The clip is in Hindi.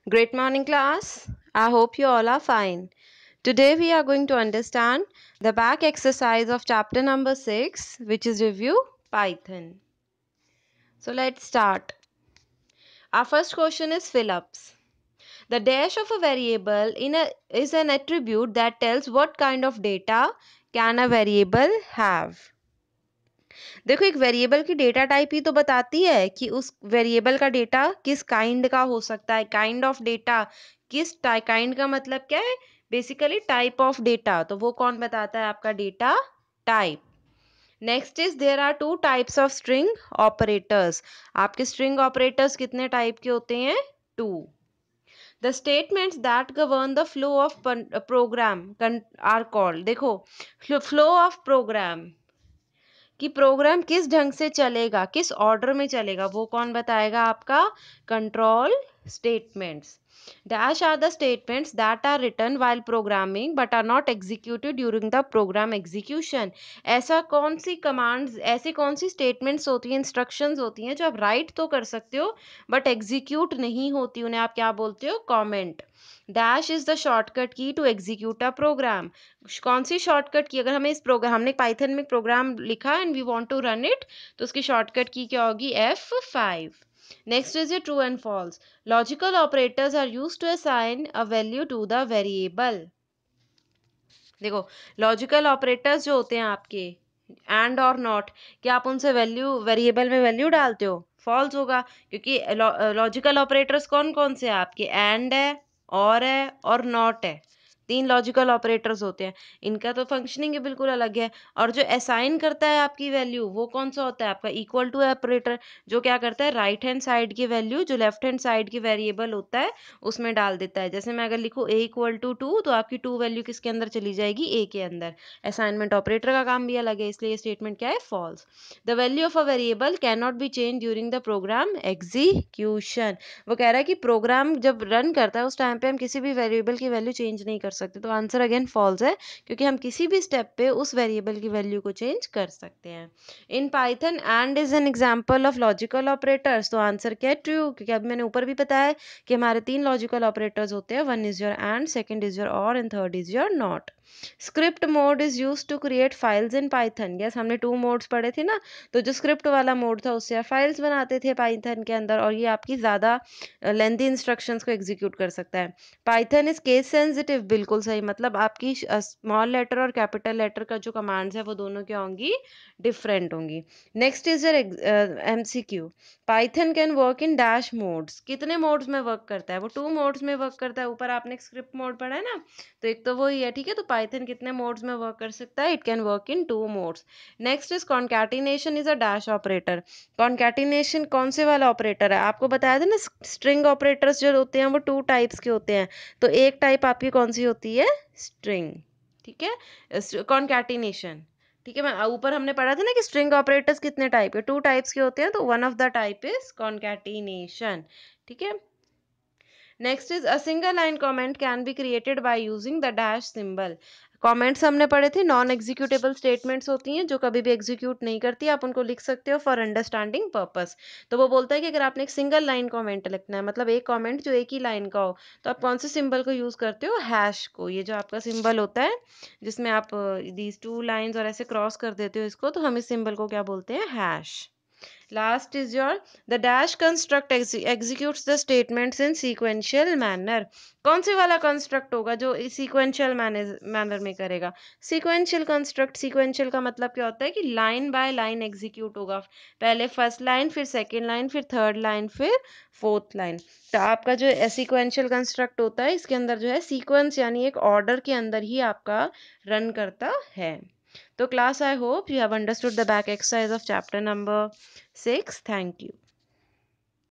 Great morning, class. I hope you all are fine. Today we are going to understand the back exercise of chapter number 6, which is review Python. So let's start. Our first question is fill-ups. The dash of a variable is an attribute that tells what kind of data can a variable have. देखो एक वेरिएबल की डेटा टाइप ही तो बताती है कि उस वेरिएबल का डेटा किस काइंड का हो सकता है. काइंड ऑफ डेटा किस काइंड का मतलब क्या है? Basically type of data. तो वो कौन बताता है? आपका data type. Next is there are two types of string operators. आपके स्ट्रिंग ऑपरेटर्स कितने टाइप के होते हैं? 2. The statements that govern the flow of program are called. देखो flow of program कि प्रोग्राम किस ढंग से चलेगा, किस ऑर्डर में चलेगा, वो कौन बताएगा? आपका control statements. Dash are the statements that are written while programming but are not executed during the program execution. ऐसा कौन सी कमांड्स, ऐसी कौन सी स्टेटमेंट्स होती हैं, इंस्ट्रक्शंस होती हैं जो आप राइट तो कर सकते हो बट एग्जीक्यूट नहीं होती, उन्हें आप क्या बोलते हो? Comment. Dash is the shortcut की टू एग्जीक्यूट अ प्रोग्राम. कौन सी शॉर्टकट की? अगर हमें इस प्रोग्राम, हमने पाइथन में प्रोग्राम लिखा and we want to run it, तो उसकी शॉर्टकट की क्या होगी? F5. नेक्स्ट इज ये true and false. Logical operators are used to assign a value to the variable. देखो लॉजिकल ऑपरेटर्स जो होते हैं आपके, एंड और नॉट, क्या आप उनसे वैल्यू, वेरिएबल में वैल्यू डालते हो? फॉल्स होगा, क्योंकि लॉजिकल ऑपरेटर्स कौन कौन से हैं आपके? एंड है, और नॉट है. 3 लॉजिकल ऑपरेटर्स होते हैं. इनका तो फंक्शनिंग बिल्कुल अलग है. और जो असाइन करता है आपकी वैल्यू, वो कौन सा होता है? आपका इक्वल टू ऑपरेटर, जो क्या करता है? राइट हैंड साइड की वैल्यू जो लेफ्ट हैंड साइड की वेरिएबल होता है उसमें डाल देता है. जैसे मैं अगर लिखूँ a=2, तो आपकी 2 वैल्यू किसके अंदर चली जाएगी? a के अंदर. असाइनमेंट ऑपरेटर का काम भी अलग है, इसलिए ये स्टेटमेंट क्या है? False. The value of a variable can not be change during the program execution. वो कह रहा है कि प्रोग्राम जब रन करता है उस टाइम पे हम किसी भी वेरिएबल की वैल्यू चेंज नहीं कर सकते. तो आंसर अगेन फॉल्स है, क्योंकि हम किसी भी स्टेप पे उस वेरिएबल की वैल्यू को चेंज कर सकते हैं. In Python and is an example of logical operators. तो आंसर क्या है? ट्रू, क्योंकि अभी मैंने ऊपर भी बताया कि हमारे 3 लॉजिकल ऑपरेटर्स होते हैं. One is your and, second is your or, and third is your not. Script mode is used to create files in Python. Yes, हमने 2 मोड्स पढ़े थे ना. तो जो स्क्रिप्ट वाला मोड था उससे आप फाइल्स बनाते थे पाइथन के अंदर, और ये आपकी ज़्यादा लेंथी इंस्ट्रक्शंस को एग्जीक्यूट कर सकता है. Python is case sensitive. बिल्कुल सही, मतलब आपकी स्मॉल लेटर और कैपिटल लेटर का जो कमांड्स है वो दोनों क्या होंगी? डिफरेंट होंगी. Next is your MCQ. Python can work in dash modes. कितने मोड्स में वर्क करता है? वो 2 मोड्स में वर्क करता है. ऊपर आपने स्क्रिप्ट मोड पढ़ा है ना, तो एक तो वो ही है. ठीक है, तो पाइथन कितने मोड्स में वर्क कर सकता है? It can work in 2 modes. Next is concatenation is a dash operator. Concatenation कौन से वाला ऑपरेटर है? आपको बताया था ना, स्ट्रिंग ऑपरेटर्स जो होते हैं वो 2 टाइप्स के होते हैं. तो एक टाइप आपकी कौन सी होती है? स्ट्रिंग. ठीक है, कॉन्कैटिनेशन. ठीक है, मैं ऊपर हमने पढ़ा था ना कि स्ट्रिंग ऑपरेटर्स कितने टाइप के? 2 टाइप्स के होते हैं. तो one of the type is concatenation. ठीक है. Next is a single line comment can be created by using the dash symbol. Comments हमने पढ़े थे, नॉन एग्जीक्यूटेबल स्टेटमेंट्स होती हैं जो कभी भी एग्जीक्यूट नहीं करती. आप उनको लिख सकते हो फॉर अंडरस्टैंडिंग पर्पस. तो वो बोलता है कि अगर आपने एक सिंगल लाइन कमेंट लिखना है, मतलब एक कमेंट जो एक ही लाइन का हो, तो आप कौन से सिंबल को यूज करते हो? हैश को. ये जो आपका सिंबल होता है जिसमें आप दीज 2 लाइंस और ऐसे क्रॉस कर देते हो इसको, तो हम इस सिंबल को क्या बोलते हैं? Hash. Last is your the dash construct executes the statements in sequential manner. कौन से वाला कंस्ट्रक्ट होगा जो सीक्वेंशियल मैनर में करेगा? Sequential construct. सीक्वेंशियल का मतलब क्या होता है कि लाइन बाय लाइन एग्जीक्यूट होगा. पहले फर्स्ट लाइन, फिर सेकेंड लाइन, फिर थर्ड लाइन, फिर फोर्थ लाइन. तो आपका जो सीक्वेंशियल कंस्ट्रक्ट होता है इसके अंदर जो है सीक्वेंस यानी एक ऑर्डर के अंदर ही आपका रन करता है. तो class, I hope you have understood the back exercise of chapter number 6. Thank you.